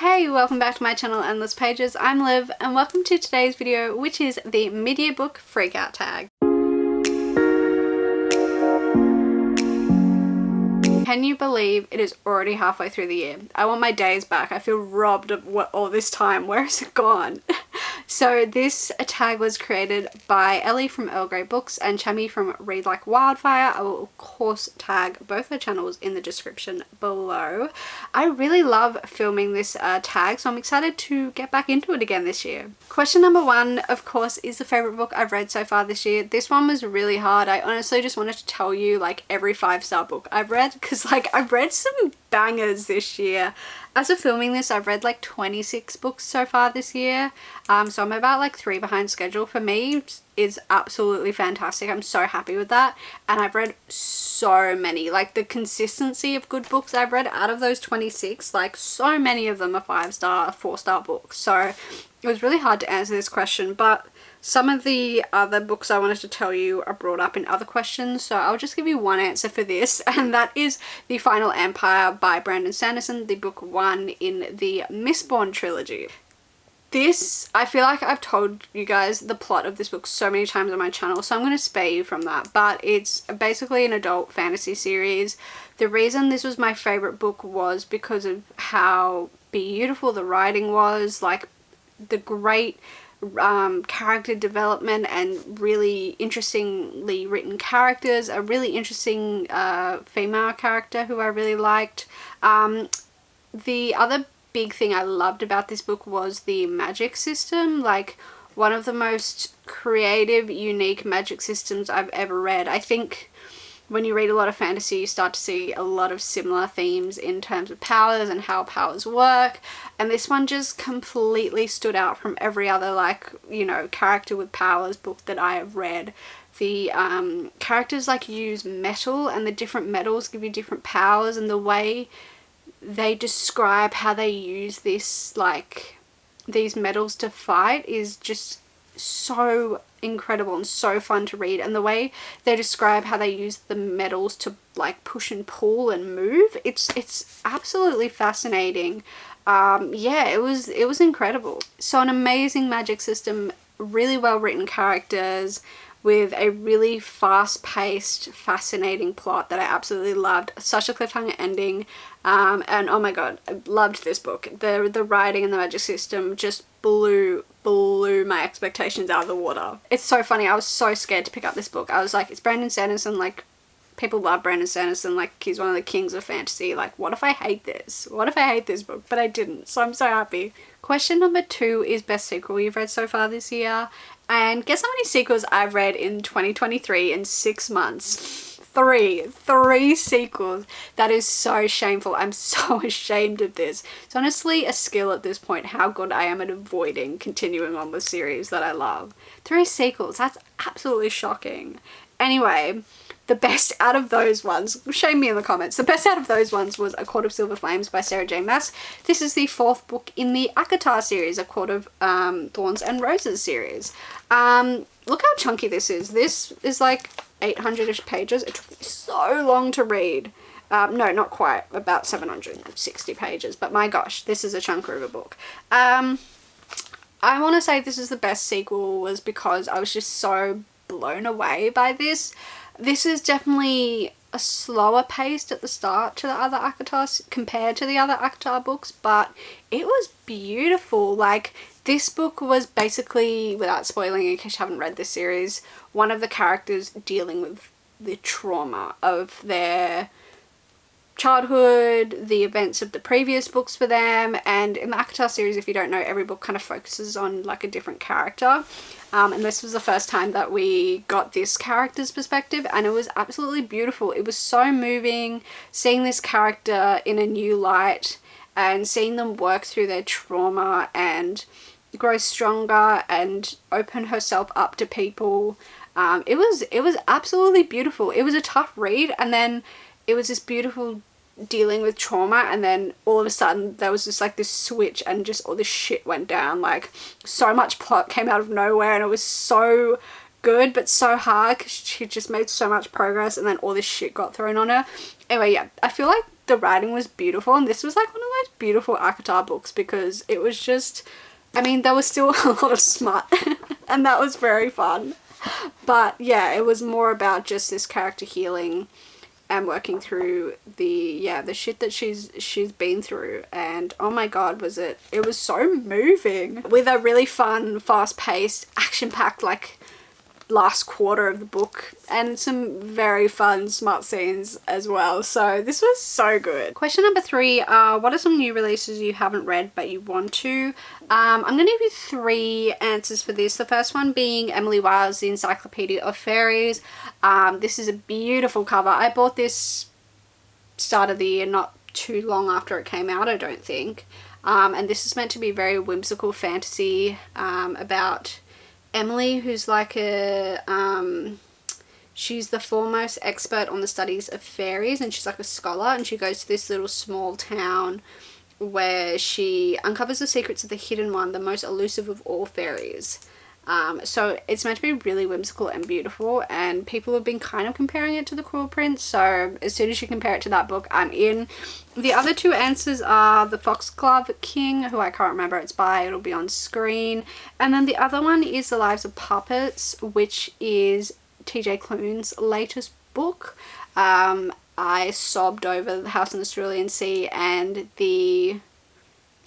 Hey, welcome back to my channel Endless Pages. I'm Liv and welcome to today's video, which is the mid-year book freakout tag. Can you believe it is already halfway through the year? I want my days back. I feel robbed of all this time. Where is it gone? So this tag was created by Ellie from Earl Grey Books and Chami from Read Like Wildfire. I will of course tag both their channels in the description below. I really love filming this tag, so I'm excited to get back into it again this year. Question number one, of course, is the favourite book I've read so far this year. This one was really hard. I honestly just wanted to tell you like every 5-star book I've read, because like I've read some bangers this year. As of filming this, I've read like 26 books so far this year, so I'm about like 3 behind schedule. For me, is absolutely fantastic. I'm so happy with that, and I've read so many. Like the consistency of good books I've read out of those 26, like so many of them are 5-star, 4-star books. So it was really hard to answer this question, but some of the other books I wanted to tell you are brought up in other questions, so I'll just give you one answer for this, and that is The Final Empire by Brandon Sanderson, the book 1 in the Mistborn trilogy. This, I feel like I've told you guys the plot of this book so many times on my channel, so I'm going to spare you from that, but it's basically an adult fantasy series. The reason this was my favourite book was because of how beautiful the writing was, like the great character development and really interestingly written characters, a really interesting female character who I really liked. The other big thing I loved about this book was the magic system, like one of the most creative, unique magic systems I've ever read. I think when you read a lot of fantasy, you start to see a lot of similar themes in terms of powers and how powers work, and this one just completely stood out from every other, like, you know, character with powers book that I have read. The characters like use metal, and the different metals give you different powers, and the way they describe how they use this, like these metals to fight, is just so incredible and so fun to read. And the way they describe how they use the metals to like push and pull and move, it's absolutely fascinating. Yeah, it was incredible. So an amazing magic system, really well written characters with a really fast-paced, fascinating plot that I absolutely loved. Such a cliffhanger ending, and oh my god, I loved this book. The writing and the magic system just blew my expectations out of the water. It's so funny, I was so scared to pick up this book. I was like, it's Brandon Sanderson, like people love Brandon Sanderson, like he's one of the kings of fantasy. Like what if I hate this? What if I hate this book? But I didn't, so I'm so happy. Question number 2 is best sequel you've read so far this year. And guess how many sequels I've read in 2023 in 6 months? 3 sequels. That is so shameful. I'm so ashamed of this. It's honestly a skill at this point how good I am at avoiding continuing on with series that I love. 3 sequels, that's absolutely shocking. Anyway, the best out of those ones, shame me in the comments, the best out of those ones was A Court of Silver Flames by Sarah J Maas. This is the 4th book in the ACOTAR series, A Court of Thorns and Roses series. Look how chunky this is. This is like 800-ish pages. It took me so long to read. No, not quite, about 760 pages, but my gosh, this is a chunker of a book. I want to say this is the best sequel was because I was just so blown away by this. This is definitely a slower paced at the start to the other ACOTAR, compared to the other ACOTAR books, but it was beautiful. Like this book was basically, without spoiling in case you haven't read this series, one of the characters dealing with the trauma of their childhood, the events of the previous books for them. And in the ACOTAR series, if you don't know, every book kind of focuses on like a different character. And this was the first time that we got this character's perspective, and it was absolutely beautiful. It was so moving seeing this character in a new light and seeing them work through their trauma and grow stronger and open herself up to people. It was absolutely beautiful. It was a tough read, and then it was this beautiful dealing with trauma, and then all of a sudden there was just like this switch and just all this shit went down. Like so much plot came out of nowhere, and it was so good but so hard because she just made so much progress and then all this shit got thrown on her. Anyway, yeah, I feel like the writing was beautiful, and this was like one of most beautiful ACOTAR books because it was just, I mean, there was still a lot of smut and that was very fun. But yeah, it was more about just this character healing and working through the shit that she's been through. And oh my god, it was so moving with a really fun, fast-paced, action-packed like last quarter of the book and some very fun smart scenes as well. So this was so good. Question number 3, what are some new releases you haven't read but you want to? I'm going to give you 3 answers for this. The first one being Emily Wilde's The Encyclopedia of Fairies. This is a beautiful cover. I bought this start of the year, not too long after it came out, I don't think. And this is meant to be very whimsical fantasy about Emily, who's like she's the foremost expert on the studies of fairies, and she's like a scholar, and she goes to this little small town where she uncovers the secrets of the hidden one, the most elusive of all fairies. So it's meant to be really whimsical and beautiful, and people have been kind of comparing it to The Cruel Prince, so as soon as you compare it to that book, I'm in. The other 2 answers are The Foxglove King, who I can't remember it's by, it'll be on screen, and then the other one is The Lives of Puppets, which is TJ Klune's latest book. I sobbed over The House on the Cerulean Sea and the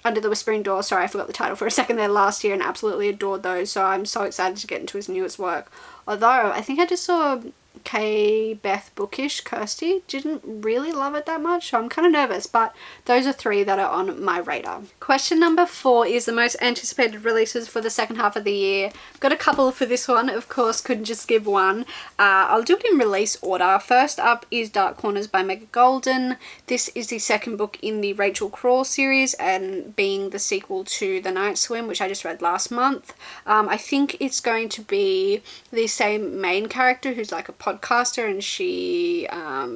Under the Whispering Door, sorry I forgot the title for a second there, last year, and absolutely adored those, so I'm so excited to get into his newest work. Although I think I just saw K. Beth Bookish, Kirsty, didn't really love it that much, so I'm kind of nervous, but those are 3 that are on my radar. Question number 4 is the most anticipated releases for the second half of the year. I've got a couple for this one, of course, couldn't just give one. I'll do it in release order. First up is Dark Corners by Megha Golden. This is the second book in the Rachel Crawl series, and being the sequel to The Night Swim, which I just read last month. I think it's going to be the same main character who's like a podcaster, and she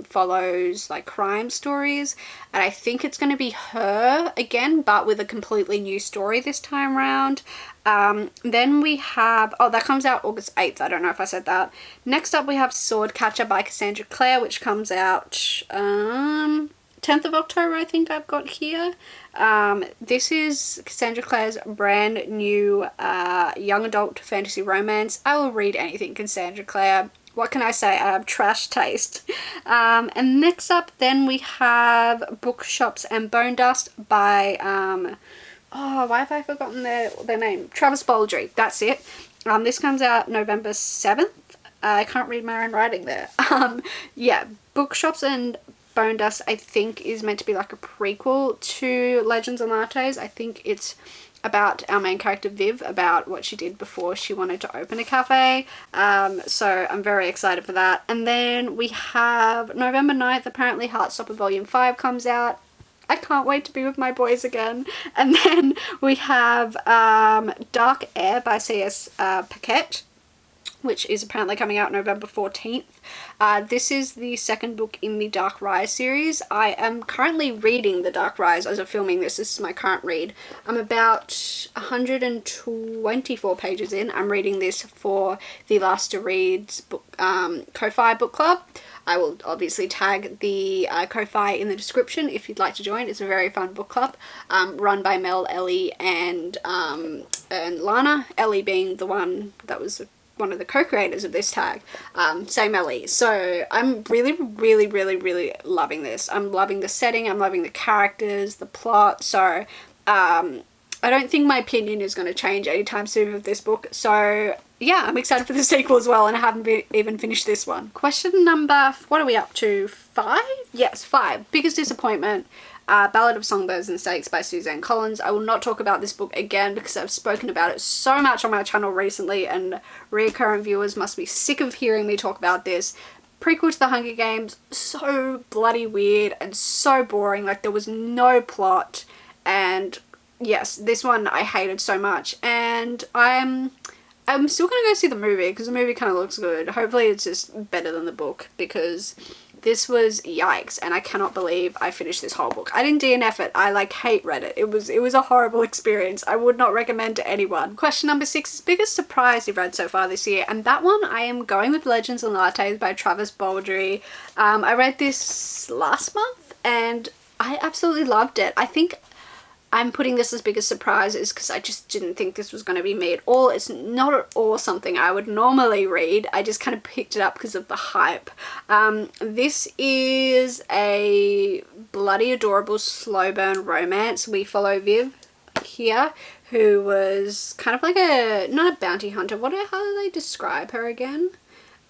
follows like crime stories, and I think it's going to be her again but with a completely new story this time around. Then we have, that comes out August 8th, I don't know if I said that. Next up we have Swordcatcher by Cassandra Clare, which comes out 10th of October, I think I've got here. This is Cassandra Clare's brand new young adult fantasy romance. I will read anything Cassandra Clare. What can I say? I have trash taste. And next up then we have Bookshops and Bone Dust by, why have I forgotten their name? Travis Baldry, that's it. This comes out November 7th. I can't read my own writing there. Yeah, Bookshops and Bone Dust I think is meant to be like a prequel to Legends and Lattes. I think it's about our main character Viv, about what she did before she wanted to open a cafe. So I'm very excited for that. And then we have November 9th, apparently Heartstopper Volume 5 comes out. I can't wait to be with my boys again. And then we have Dark Air by C.S. Paquette, which is apparently coming out November 14th. This is the second book in the Dark Rise series. I am currently reading the Dark Rise as of filming this. This is my current read. I'm about 124 pages in. I'm reading this for the Last to Read's book, Ko-Fi book club. I will obviously tag the Ko-Fi in the description if you'd like to join. It's a very fun book club run by Mel, Ellie, and Lana. Ellie being the one that was one of the co-creators of this tag, same Ellie. So I'm really, really, really, really loving this. I'm loving the setting, I'm loving the characters, the plot, so I don't think my opinion is going to change anytime soon with this book. So yeah, I'm excited for the sequel as well, and I haven't even finished this one. Question number, what are we up to? 5? Yes, 5. Biggest disappointment. Ballad of Songbirds and Snakes by Suzanne Collins. I will not talk about this book again because I've spoken about it so much on my channel recently, and recurrent viewers must be sick of hearing me talk about this. Prequel to The Hunger Games, so bloody weird and so boring, like there was no plot, and yes, this one I hated so much, and I'm still gonna go see the movie because the movie kind of looks good. Hopefully it's just better than the book, because this was yikes, and I cannot believe I finished this whole book. I didn't DNF it. I like hate read it. It was a horrible experience. I would not recommend to anyone. Question number 6 is biggest surprise you've read so far this year, and that one I am going with Legends and Lattes by Travis Baldry. I read this last month and I absolutely loved it. I think I'm putting this as big a surprise is because I just didn't think this was going to be me at all. It's not at all something I would normally read. I just kind of picked it up because of the hype. This is a bloody adorable slow burn romance. We follow Viv here, who was kind of like not a bounty hunter. How do they describe her again?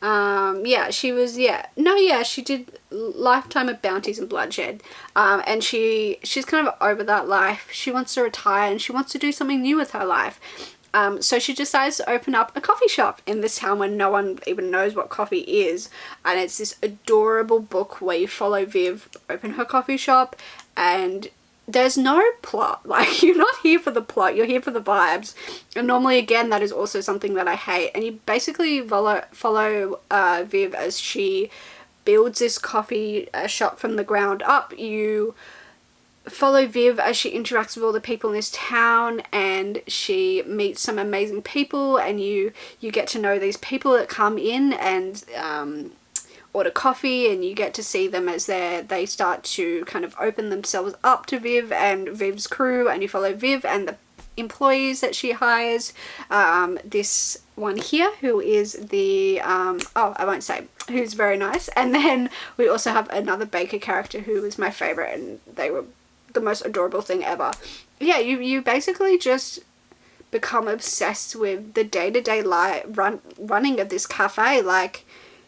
Yeah, she was, she did lifetime of bounties and bloodshed, and she's kind of over that life. She wants to retire and she wants to do something new with her life. So she decides to open up a coffee shop in this town where no one even knows what coffee is, and it's this adorable book where you follow Viv open her coffee shop, and there's no plot. Like, you're not here for the plot, you're here for the vibes. And normally, again, that is also something that I hate. And you basically follow Viv as she builds this coffee shop from the ground up. You follow Viv as she interacts with all the people in this town, and she meets some amazing people, and you get to know these people that come in and order coffee, and you get to see them as they start to kind of open themselves up to Viv and Viv's crew, and you follow Viv and the employees that she hires. This one here, who is the I won't say, who's very nice, and then we also have another baker character who was my favorite, and they were the most adorable thing ever. Yeah, you basically just become obsessed with the day-to-day running of this cafe. Like,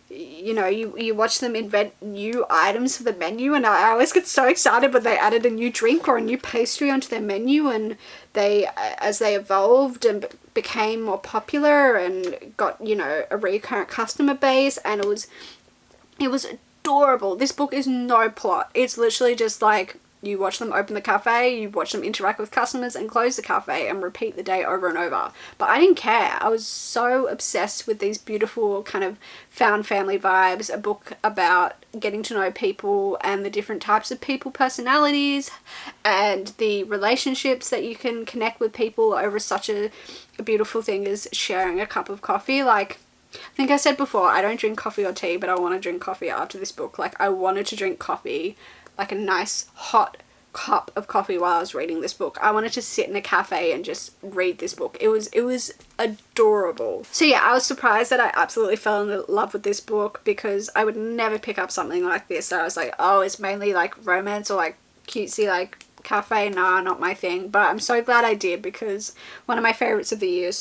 you know, you watch them invent new items for the menu, and I always get so excited when they added a new drink or a new pastry onto their menu, and as they evolved and became more popular and got, you know, a recurrent customer base, and it was adorable. This book is no plot. It's literally just like, you watch them open the cafe, you watch them interact with customers and close the cafe and repeat the day over and over. But I didn't care. I was so obsessed with these beautiful kind of found family vibes, a book about getting to know people and the different types of people personalities and the relationships that you can connect with people over such a beautiful thing as sharing a cup of coffee. Like, I think I said before, I don't drink coffee or tea, but I want to drink coffee after this book. Like, I wanted to drink coffee, like a nice hot cup of coffee, while I was reading this book. I wanted to sit in a cafe and just read this book. It was adorable. So yeah, I was surprised that I absolutely fell in love with this book, because I would never pick up something like this. I was like, oh, it's mainly like romance or like cutesy like cafe. Nah, not my thing. But I'm so glad I did, because one of my favorites of the year,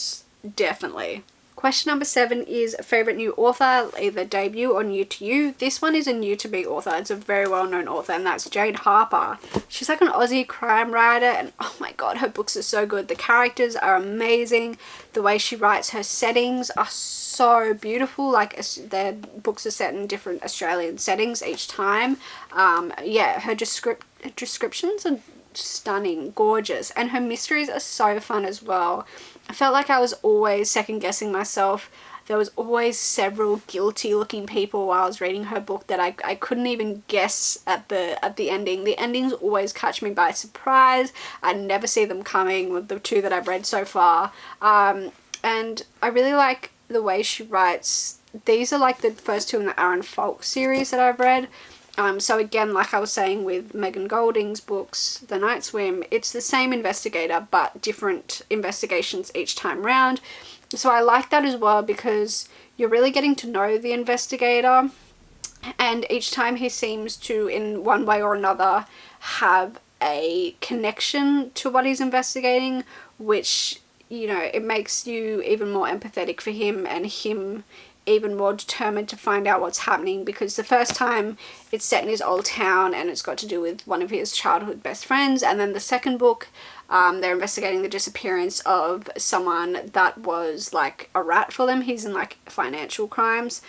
definitely. Question number 7 is favourite new author, either debut or new to you. This one is a new to me author. It's a very well-known author, and that's Jade Harper. She's like an Aussie crime writer, and oh my god, her books are so good. The characters are amazing. The way she writes her settings are so beautiful. Like, their books are set in different Australian settings each time. Yeah, her descriptions are stunning, gorgeous, and her mysteries are so fun as well. I felt like I was always second guessing myself. There was always several guilty looking people while I was reading her book that I couldn't even guess at the ending. The endings always catch me by surprise. I never see them coming with the 2 that I've read so far. And I really like the way she writes. These are like the first 2 in the Aaron Falk series that I've read. So again, like I was saying with Megan Golding's books, The Night Swim, it's the same investigator but different investigations each time round. So I like that as well, because you're really getting to know the investigator, and each time he seems to, in one way or another, have a connection to what he's investigating, which, you know, it makes you even more empathetic for him, and him even more determined to find out what's happening, because the first time it's set in his old town and it's got to do with one of his childhood best friends, and then the second book they're investigating the disappearance of someone that was like a rat for them. He's in like financial crimes.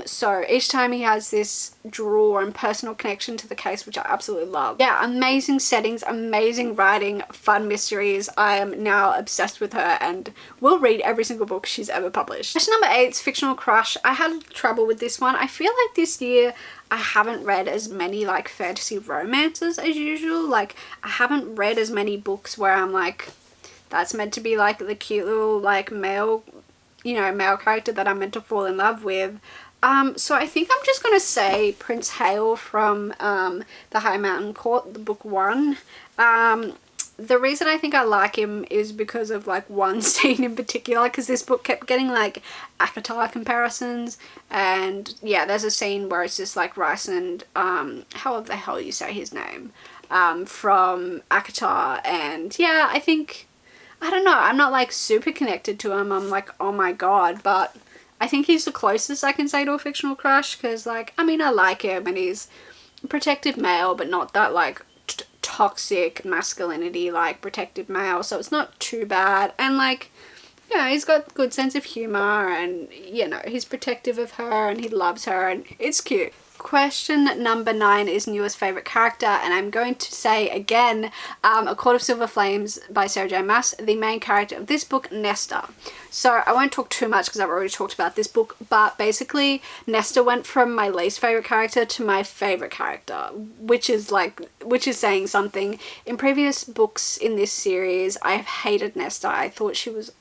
So each time he has this draw and personal connection to the case, which I absolutely love. Yeah, amazing settings, amazing writing, fun mysteries. I am now obsessed with her and will read every single book she's ever published. Question number 8 is fictional crush. I had trouble with this one. I feel like this year I haven't read as many like fantasy romances as usual. Like, I haven't read as many books where I'm like, that's meant to be like the cute little like male, you know, male character that I'm meant to fall in love with. So I think I'm just going to say Prince Hale from The High Mountain Court, the book 1. The reason I think I like him is because of like one scene in particular, because this book kept getting like ACOTAR comparisons, and yeah, there's a scene where it's just like Rice and how the hell you say his name, from ACOTAR, and yeah, I think, I don't know, I'm not like super connected to him, I'm like, oh my god, but I think he's the closest I can say to a fictional crush, because like, I mean, I like him and he's a protective male, but not that like toxic masculinity like protective male, so it's not too bad, and like, you know, he's got good sense of humor, and you know, he's protective of her and he loves her, and it's cute. Question number 9 is newest favorite character, and I'm going to say again, A Court of Silver Flames by Sarah J Maas, the main character of this book, Nesta. So I won't talk too much because I've already talked about this book, but basically Nesta went from my least favorite character to my favorite character, which is saying something. In previous books in this series, I've hated Nesta. I thought she was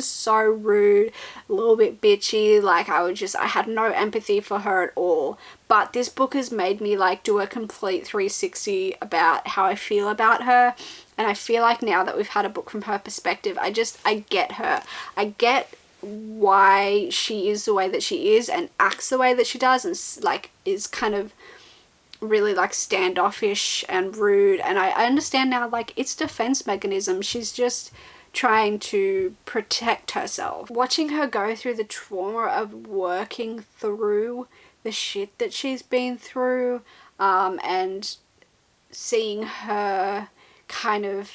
so rude, a little bit bitchy, like I had no empathy for her at all. But this book has made me like do a complete 360 about how I feel about her. And I feel like now that we've had a book from her perspective, I get her. I get why she is the way that she is and acts the way that she does, and like is kind of really like standoffish and rude. And I understand now, like, it's defense mechanism. She's just trying to protect herself. Watching her go through the trauma of working through the shit that she's been through, and seeing her kind of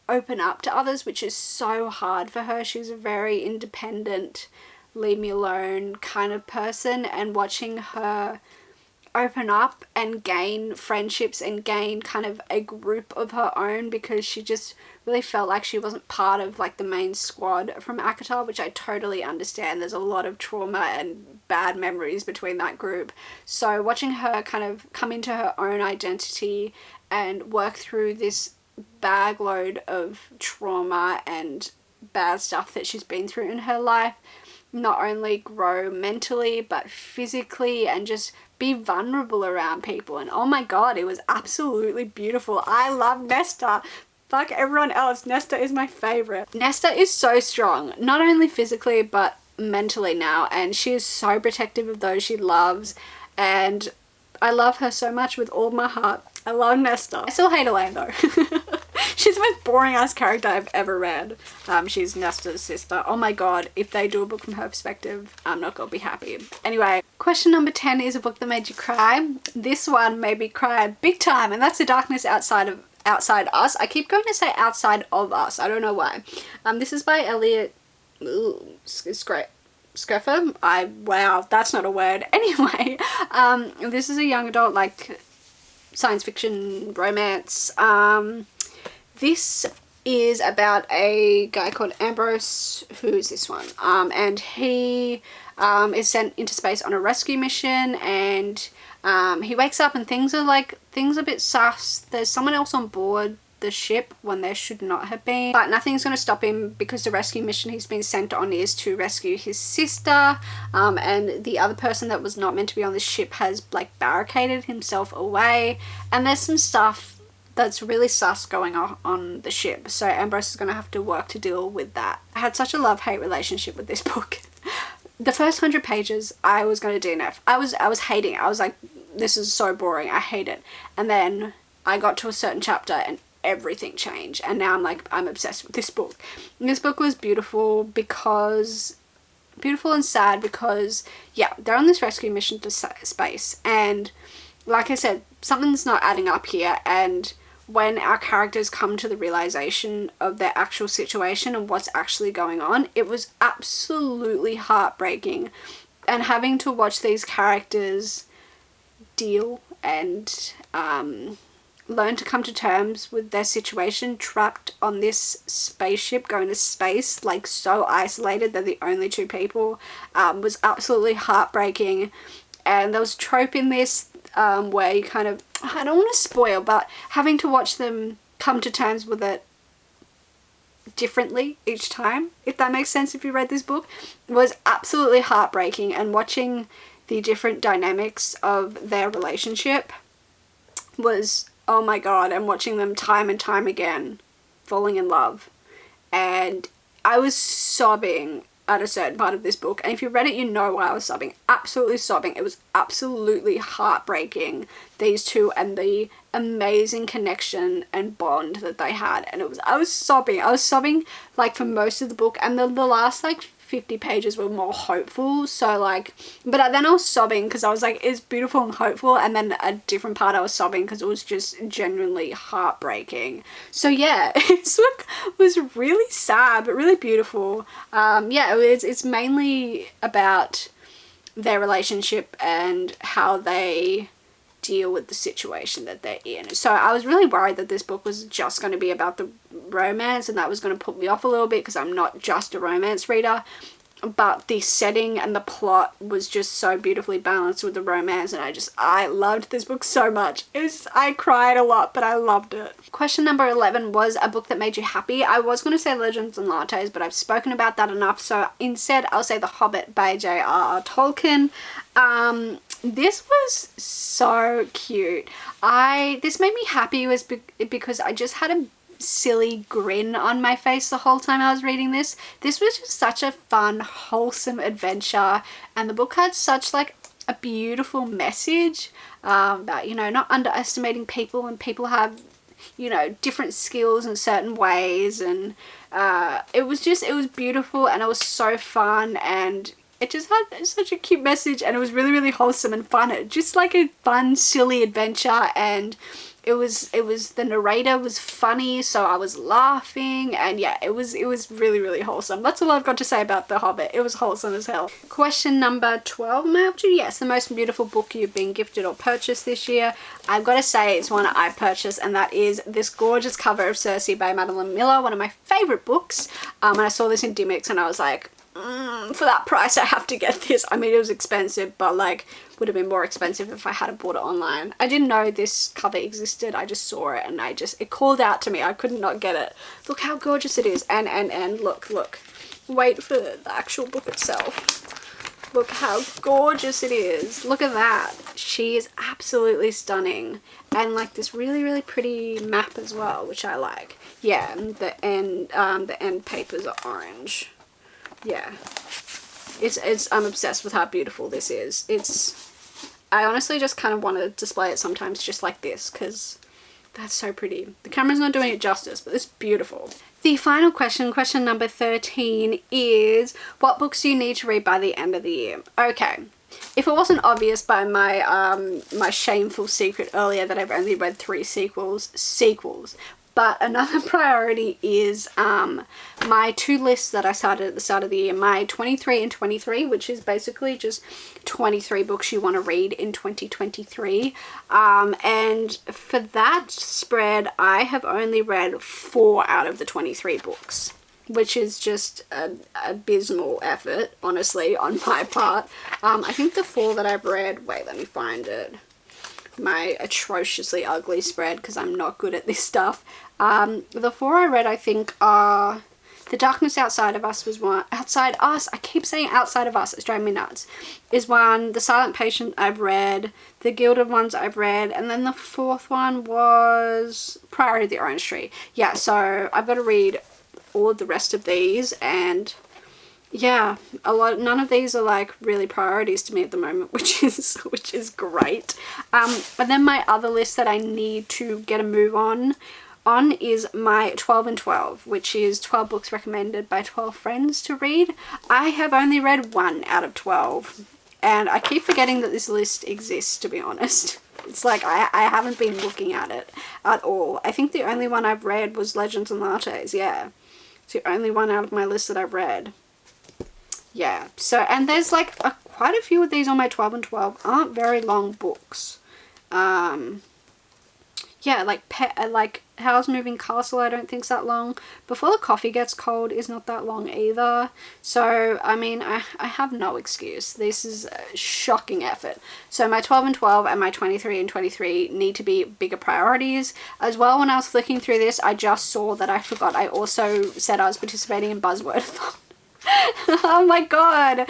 open up to others, which is so hard for her. She's a very independent, leave me alone kind of person, and watching her open up and gain friendships and gain kind of a group of her own, because she just really felt like she wasn't part of like the main squad from ACOTAR, which I totally understand. There's a lot of trauma and bad memories between that group. So watching her kind of come into her own identity and work through this bag load of trauma and bad stuff that she's been through in her life, not only grow mentally but physically, and just be vulnerable around people. And oh my god, it was absolutely beautiful. I love Nesta. Fuck everyone else, Nesta is my favorite. Nesta is so strong, not only physically but mentally now, and she is so protective of those she loves, and I love her so much with all my heart. I love Nesta. I still hate Elaine though. She's the most boring ass character I've ever read. She's Nesta's sister. Oh my god, if they do a book from her perspective, I'm not gonna be happy. Anyway, question number 10 is a book that made you cry. This one made me cry big time, and that's The Darkness Outside Us. I keep going to say Outside of Us. I don't know why. This is by Elliot Screffer. Wow, that's not a word. Anyway, this is a young adult like science fiction romance. This is about a guy called Ambrose. Who's this one? And he is sent into space on a rescue mission, and he wakes up and things are a bit sus. There's someone else on board the ship when there should not have been, but nothing's going to stop him, because the rescue mission he's been sent on is to rescue his sister, and the other person that was not meant to be on the ship has like barricaded himself away, and there's some stuff that's really sus going on the ship, so Ambrose is going to have to work to deal with that. I had such a love-hate relationship with this book. The first 100 pages I was going to DNF. I was hating it. I was like, this is so boring, I hate it. And then I got to a certain chapter and everything changed, and now I'm obsessed with this book. And this book was beautiful and sad, because yeah, they're on this rescue mission to space, and like I said, something's not adding up here, and when our characters come to the realization of their actual situation and what's actually going on, it was absolutely heartbreaking. And having to watch these characters deal and learn to come to terms with their situation, trapped on this spaceship going to space, like so isolated, they're the only two people, was absolutely heartbreaking. And there was a trope in this where you kind of, I don't want to spoil, but having to watch them come to terms with it differently each time, if that makes sense, if you read this book, was absolutely heartbreaking. And watching the different dynamics of their relationship was oh my god, and watching them time and time again falling in love. And I was sobbing at a certain part of this book, and if you read it, you know why I was sobbing. Absolutely sobbing. It was absolutely heartbreaking, these two, and the amazing connection and bond that they had. And I was sobbing like for most of the book, and the last like 50 pages were more hopeful. So like, but then I was sobbing because I was like, it's beautiful and hopeful, and then a different part I was sobbing because it was just genuinely heartbreaking. So yeah, this book was really sad but really beautiful. Yeah, it's mainly about their relationship and how they deal with the situation that they're in. So I was really worried that this book was just going to be about the romance, and that was going to put me off a little bit because I'm not just a romance reader. But the setting and the plot was just so beautifully balanced with the romance, and I loved this book so much. I cried a lot, but I loved it. Question number 11 was a book that made you happy. I was going to say Legends and Lattes, but I've spoken about that enough, so instead I'll say The Hobbit by J.R.R. Tolkien. This was so cute. This made me happy because I just had a silly grin on my face the whole time I was reading this. This was just such a fun, wholesome adventure, and the book had such like a beautiful message about, you know, not underestimating people, and people have, you know, different skills in certain ways, and it was beautiful, and it was so fun, and it just had such a cute message, and it was really, really wholesome and fun. It just like a fun, silly adventure, and it was the narrator was funny, so I was laughing, and yeah, it was really, really wholesome. That's all I've got to say about The Hobbit. It was wholesome as hell. Question number 12, am I up to? Yes, the most beautiful book you've been gifted or purchased this year. I've got to say it's one I purchased, and that is this gorgeous cover of Circe by Madeline Miller, one of my favourite books. And I saw this in Dymocks, and I was like, for that price I have to get this. I mean, it was expensive, but like would have been more expensive if I had bought it online. I didn't know this cover existed. I just saw it, and it called out to me. I could not get it. Look how gorgeous it is, and look, wait for the actual book itself. Look how gorgeous it is. Look at that. She is absolutely stunning, and like this really, really pretty map as well, which I like. Yeah, and the end papers are orange. Yeah, I'm obsessed with how beautiful this is. I honestly just kind of want to display it sometimes just like this, because that's so pretty. The camera's not doing it justice, but it's beautiful. The final question, question number 13, is what books do you need to read by the end of the year? Okay, if it wasn't obvious by my my shameful secret earlier that I've only read 3 sequels, but another priority is my 2 lists that I started at the start of the year, my 23 and 23, which is basically just 23 books you want to read in 2023. And for that spread, I have only read 4 out of the 23 books, which is just an abysmal effort, honestly, on my part. I think the 4 that I've read, wait, let me find it. My atrociously ugly spread, because I'm not good at this stuff. The 4 I read, I think, are The Darkness Outside of Us was one. Outside Us, I keep saying Outside of Us, it's driving me nuts, is one. The Silent Patient I've read. The Gilded Ones I've read. And then the 4th one was Priory of the Orange Tree. Yeah, so I've got to read all of the rest of these, and yeah, none of these are like really priorities to me at the moment, which is great. And then my other list that I need to get a move on is my 12 and 12, which is 12 books recommended by 12 friends to read. I have only read 1 out of 12, and I keep forgetting that this list exists, to be honest. It's like I haven't been looking at it at all. I think the only one I've read was Legends and Lattes. Yeah, it's the only one out of my list that I've read. Yeah, so, and there's like quite a few of these on my 12 and 12 aren't very long books. Yeah, like Howl's Moving Castle, I don't think's that long. Before the Coffee Gets Cold is not that long either. So, I mean, I have no excuse. This is a shocking effort. So my 12 and 12 and my 23 and 23 need to be bigger priorities. As well, when I was flicking through this, I just saw that I forgot I also said I was participating in Buzzwordathon. Oh my god.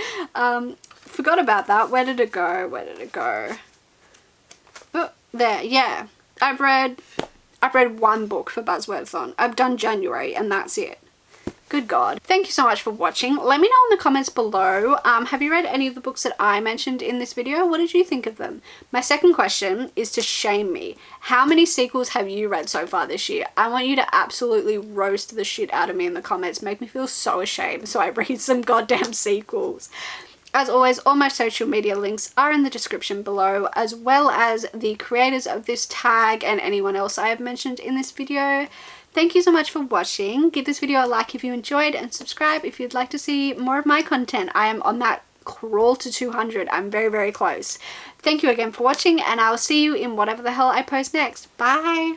Forgot about that. Where did it go? Oh, there, yeah. I've read one book for Buzzwordathon. I've done January and that's it. Good God. Thank you so much for watching. Let me know in the comments below, have you read any of the books that I mentioned in this video? What did you think of them? My second question is to shame me. How many sequels have you read so far this year? I want you to absolutely roast the shit out of me in the comments. Make me feel so ashamed so I read some goddamn sequels. As always, all my social media links are in the description below, as well as the creators of this tag and anyone else I have mentioned in this video. Thank you so much for watching. Give this video a like if you enjoyed and subscribe if you'd like to see more of my content. I am on that crawl to 200. I'm very, very close. Thank you again for watching and I'll see you in whatever the hell I post next. Bye!